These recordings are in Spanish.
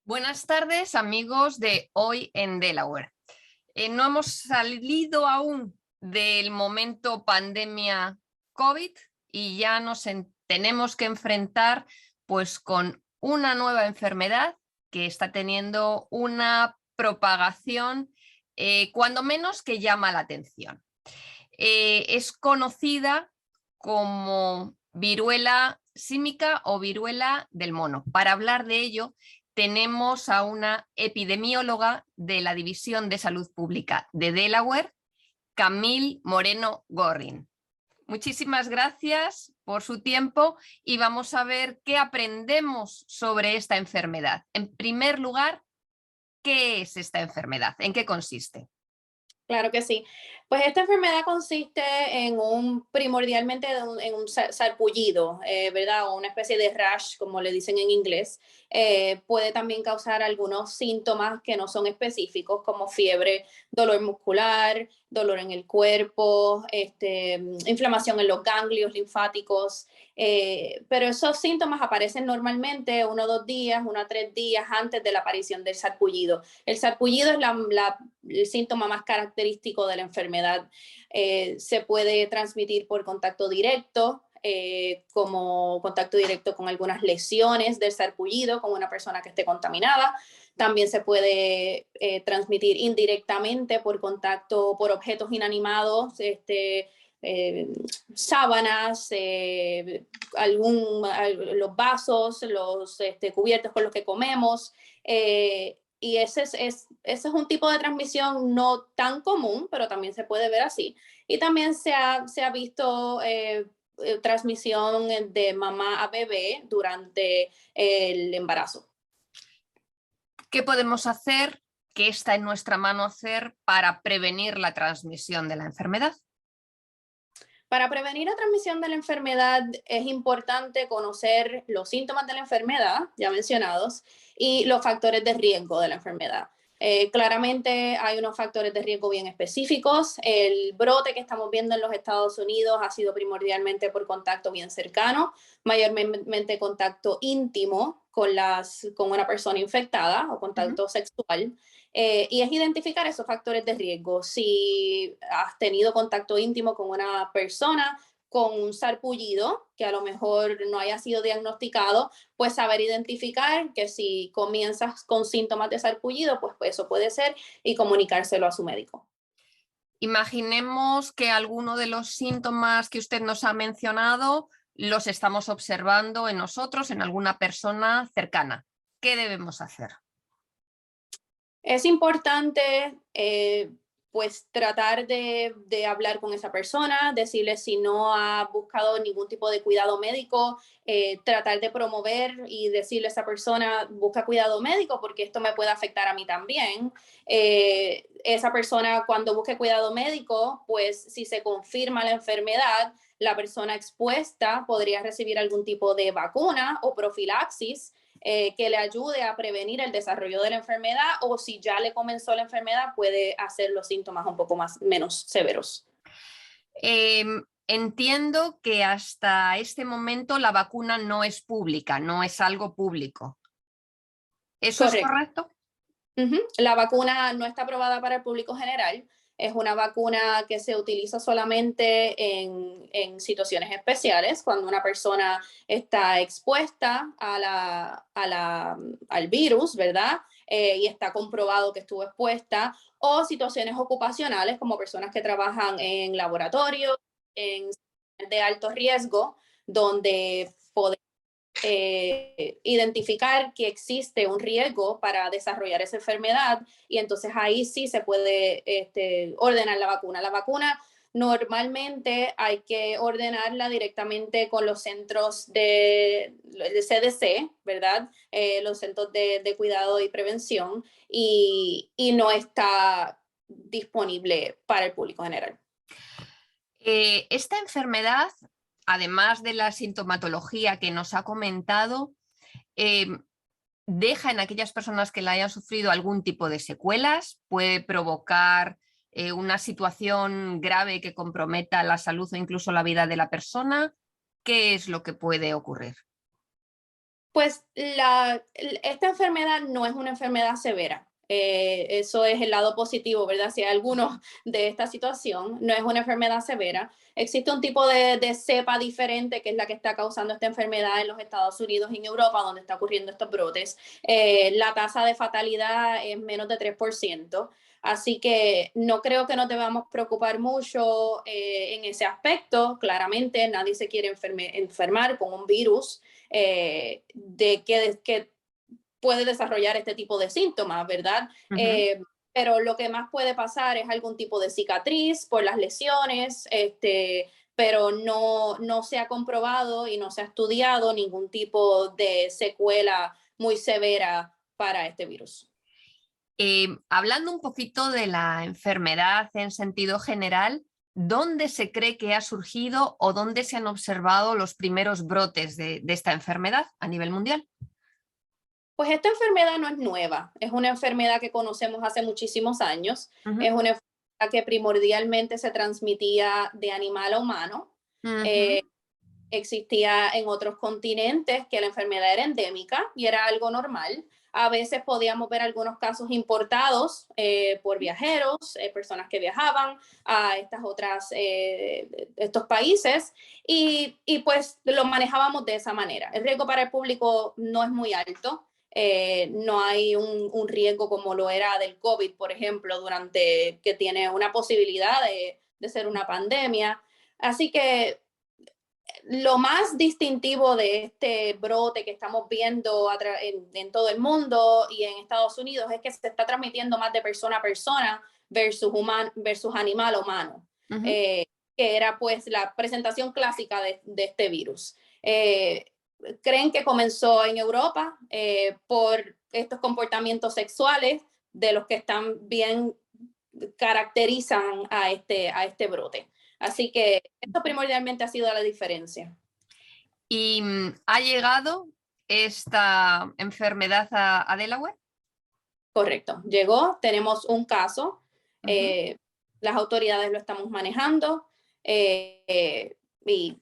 Buenas tardes, amigos de Hoy en Delaware. No hemos salido aún del momento pandemia COVID y ya tenemos que enfrentar pues con una nueva enfermedad que está teniendo una propagación cuando menos que llama la atención. Es conocida como viruela símica o viruela del mono. Para hablar de ello, tenemos a una epidemióloga de la División de Salud Pública de Delaware, Camille Moreno Gorrin. Muchísimas gracias por su tiempo y vamos a ver qué aprendemos sobre esta enfermedad. En primer lugar, ¿qué es esta enfermedad? ¿En qué consiste? Claro que sí. Pues esta enfermedad consiste en primordialmente en un sarpullido, ¿verdad? O una especie de rash, como le dicen en inglés. Puede también causar algunos síntomas que no son específicos, como fiebre, dolor muscular, dolor en el cuerpo, inflamación en los ganglios linfáticos. Pero esos síntomas aparecen normalmente 1 o 2 días, 1 a 3 días antes de la aparición del sarpullido. El sarpullido es el síntoma más característico de la enfermedad. Se puede transmitir por contacto directo, como contacto directo con algunas lesiones del sarpullido, con una persona que esté contaminada. También se puede transmitir indirectamente por contacto por objetos inanimados, eh, sábanas, los vasos, los cubiertos con los que comemos. Y ese es un tipo de transmisión no tan común, pero también se puede ver así. Y también se ha visto transmisión de mamá a bebé durante el embarazo. ¿Qué podemos hacer? ¿Qué está en nuestra mano hacer para prevenir la transmisión de la enfermedad? Para prevenir la transmisión de la enfermedad es importante conocer los síntomas de la enfermedad, ya mencionados, y los factores de riesgo de la enfermedad. Claramente hay unos factores de riesgo bien específicos. El brote que estamos viendo en los Estados Unidos ha sido primordialmente por contacto bien cercano, mayormente contacto íntimo con una persona infectada o contacto sexual. Y es identificar esos factores de riesgo. Si has tenido contacto íntimo con una persona con un sarpullido que a lo mejor no haya sido diagnosticado, pues saber identificar que si comienzas con síntomas de sarpullido, pues eso puede ser y comunicárselo a su médico. Imaginemos que alguno de los síntomas que usted nos ha mencionado los estamos observando en nosotros, en alguna persona cercana. ¿Qué debemos hacer? Es importante, pues, tratar de hablar con esa persona, decirle si no ha buscado ningún tipo de cuidado médico, tratar de promover y decirle a esa persona, busca cuidado médico porque esto me puede afectar a mí también. Esa persona cuando busque cuidado médico, pues si se confirma la enfermedad, la persona expuesta podría recibir algún tipo de vacuna o profilaxis que le ayude a prevenir el desarrollo de la enfermedad, o si ya le comenzó la enfermedad puede hacer los síntomas un poco menos severos. Entiendo que hasta este momento la vacuna no es pública, no es algo público. ¿Eso es Correcto. correcto? La vacuna no está aprobada para el público general. Es una vacuna que se utiliza solamente en situaciones especiales, cuando una persona está expuesta al virus, ¿verdad? Y está comprobado que estuvo expuesta, o situaciones ocupacionales, como personas que trabajan en laboratorios, en de alto riesgo, donde identificar que existe un riesgo para desarrollar esa enfermedad, y entonces ahí sí se puede ordenar la vacuna. La vacuna normalmente hay que ordenarla directamente con los centros de CDC, ¿verdad? Los centros de cuidado y prevención, y no está disponible para el público general. Esta enfermedad, además de la sintomatología que nos ha comentado, eh, deja en aquellas personas que la hayan sufrido algún tipo de secuelas, puede provocar una situación grave que comprometa la salud o incluso la vida de la persona. ¿Qué es lo que puede ocurrir? Pues esta enfermedad no es una enfermedad severa. Eso es el lado positivo, ¿verdad? Si hay alguno de esta situación, no es una enfermedad severa. Existe un tipo de cepa diferente que es la que está causando esta enfermedad en los Estados Unidos y en Europa, donde está ocurriendo estos brotes. La tasa de fatalidad es menos de 3%. Así que no creo que nos debamos preocupar mucho en ese aspecto. Claramente nadie se quiere enfermar con un virus que puede desarrollar este tipo de síntomas, ¿verdad? Ujú. Pero lo que más puede pasar es algún tipo de cicatriz por las lesiones, pero no se ha comprobado y no se ha estudiado ningún tipo de secuela muy severa para este virus. Hablando un poquito de la enfermedad en sentido general, ¿dónde se cree que ha surgido o dónde se han observado los primeros brotes de esta enfermedad a nivel mundial? Pues esta enfermedad no es nueva, es una enfermedad que conocemos hace muchísimos años, Ujú, es una enfermedad que primordialmente se transmitía de animal a humano. ujú. Eh, Existía en otros continentes que la enfermedad era endémica y era algo normal. A veces podíamos ver algunos casos importados por viajeros, personas que viajaban a estos países pues lo manejábamos de esa manera. El riesgo para el público no es muy alto. No hay un riesgo como lo era del COVID, por ejemplo, que tiene una posibilidad de ser una pandemia. Así que lo más distintivo de este brote que estamos viendo en todo el mundo y en Estados Unidos es que se está transmitiendo más de persona a persona versus animal humano, Ujú. eh, que era pues la presentación clásica de este virus. Eh, Creen que comenzó en Europa por estos comportamientos sexuales de los que están bien caracterizan a este brote. Así que esto primordialmente ha sido la diferencia. ¿Y ha llegado esta enfermedad a Delaware? Correcto. Llegó, tenemos un caso, Ujú. eh, las autoridades lo estamos manejando y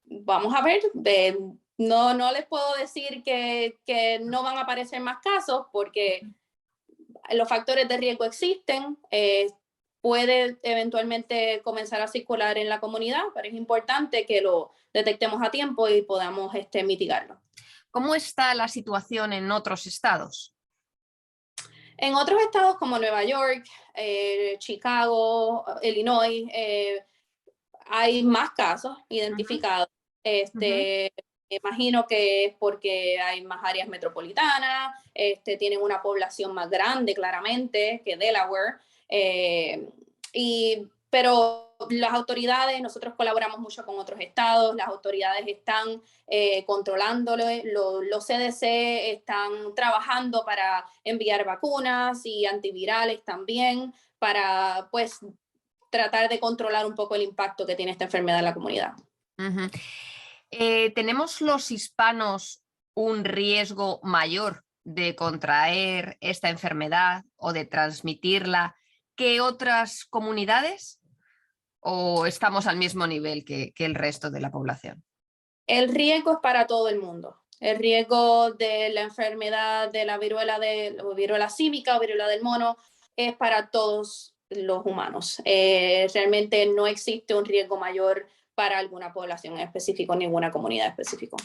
vamos a ver. No les puedo decir que no van a aparecer más casos porque los factores de riesgo existen. Puede eventualmente comenzar a circular en la comunidad, pero es importante que lo detectemos a tiempo y podamos mitigarlo. ¿Cómo está la situación en otros estados? En otros estados como Nueva York, Chicago, Illinois, hay más casos Ujú, identificados. ujú. Me imagino que es porque hay más áreas metropolitanas, tienen una población más grande, claramente, que Delaware. Pero las autoridades, nosotros colaboramos mucho con otros estados, las autoridades están controlándolo, los CDC están trabajando para enviar vacunas y antivirales también para pues tratar de controlar un poco el impacto que tiene esta enfermedad en la comunidad. Ujú. ¿Tenemos los hispanos un riesgo mayor de contraer esta enfermedad o de transmitirla que otras comunidades? ¿O estamos al mismo nivel que el resto de la población? El riesgo es para todo el mundo. El riesgo de la enfermedad de la viruela símica o viruela del mono es para todos los humanos. Realmente no existe un riesgo mayor para alguna población en específico, ninguna comunidad específica.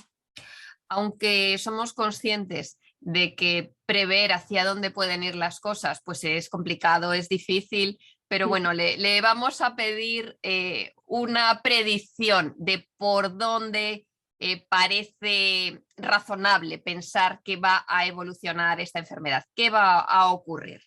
Aunque somos conscientes de que prever hacia dónde pueden ir las cosas, pues es complicado, es difícil, pero bueno, le vamos a pedir una predicción de por dónde parece razonable pensar que va a evolucionar esta enfermedad. ¿Qué va a ocurrir?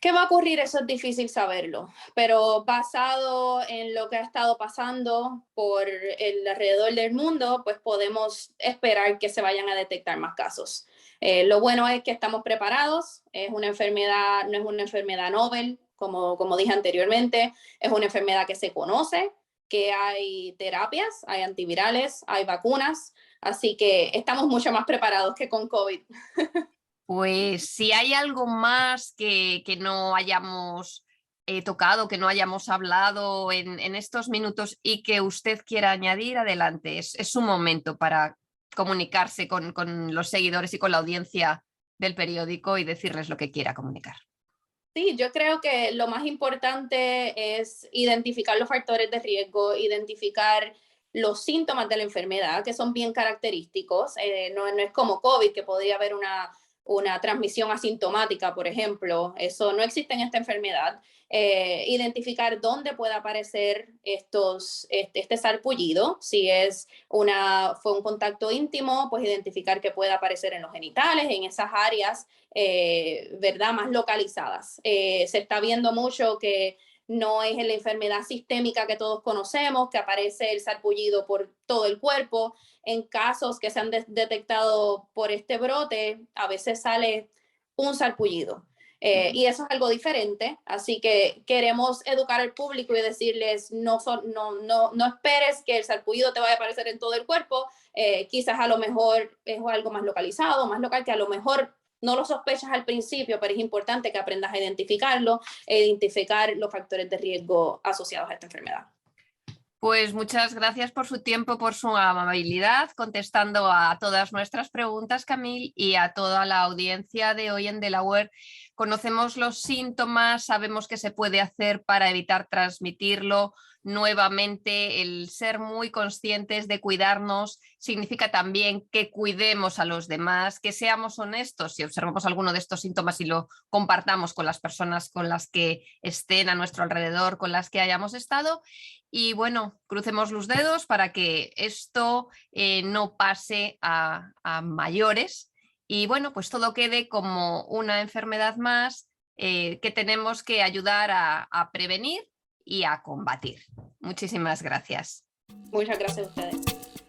¿Qué va a ocurrir? Eso es difícil saberlo, pero basado en lo que ha estado pasando por el alrededor del mundo, pues podemos esperar que se vayan a detectar más casos. Lo bueno es que estamos preparados, es una enfermedad, no es una enfermedad novel, como dije anteriormente, es una enfermedad que se conoce, que hay terapias, hay antivirales, hay vacunas, así que estamos mucho más preparados que con COVID. Pues si hay algo más que no hayamos tocado, que no hayamos hablado en estos minutos y que usted quiera añadir, adelante. Es un momento para comunicarse con los seguidores y con la audiencia del periódico y decirles lo que quiera comunicar. Sí, yo creo que lo más importante es identificar los factores de riesgo, identificar los síntomas de la enfermedad, que son bien característicos. No es como COVID, que podría haber una transmisión asintomática, por ejemplo. Eso no existe en esta enfermedad. Identificar dónde puede aparecer este sarpullido. Si fue un contacto íntimo, pues identificar que puede aparecer en los genitales, en esas áreas, ¿verdad? Más localizadas. Se está viendo mucho que no es en la enfermedad sistémica que todos conocemos, que aparece el sarpullido por todo el cuerpo. En casos que se han detectado por este brote, a veces sale un sarpullido. Y eso es algo diferente, así que queremos educar al público y decirles, no esperes que el sarpullido te vaya a aparecer en todo el cuerpo, quizás a lo mejor es algo más localizado, más local, que a lo mejor no lo sospechas al principio, pero es importante que aprendas a identificarlo e identificar los factores de riesgo asociados a esta enfermedad. Pues muchas gracias por su tiempo, por su amabilidad, contestando a todas nuestras preguntas, Camille, y a toda la audiencia de Hoy en Delaware. Conocemos los síntomas, sabemos qué se puede hacer para evitar transmitirlo. Nuevamente, el ser muy conscientes de cuidarnos significa también que cuidemos a los demás, que seamos honestos si observamos alguno de estos síntomas y lo compartamos con las personas con las que estén a nuestro alrededor, con las que hayamos estado. Y bueno, crucemos los dedos para que esto no pase a mayores y bueno, pues todo quede como una enfermedad más que tenemos que ayudar a prevenir y a combatir. Muchísimas gracias. Muchas gracias a ustedes.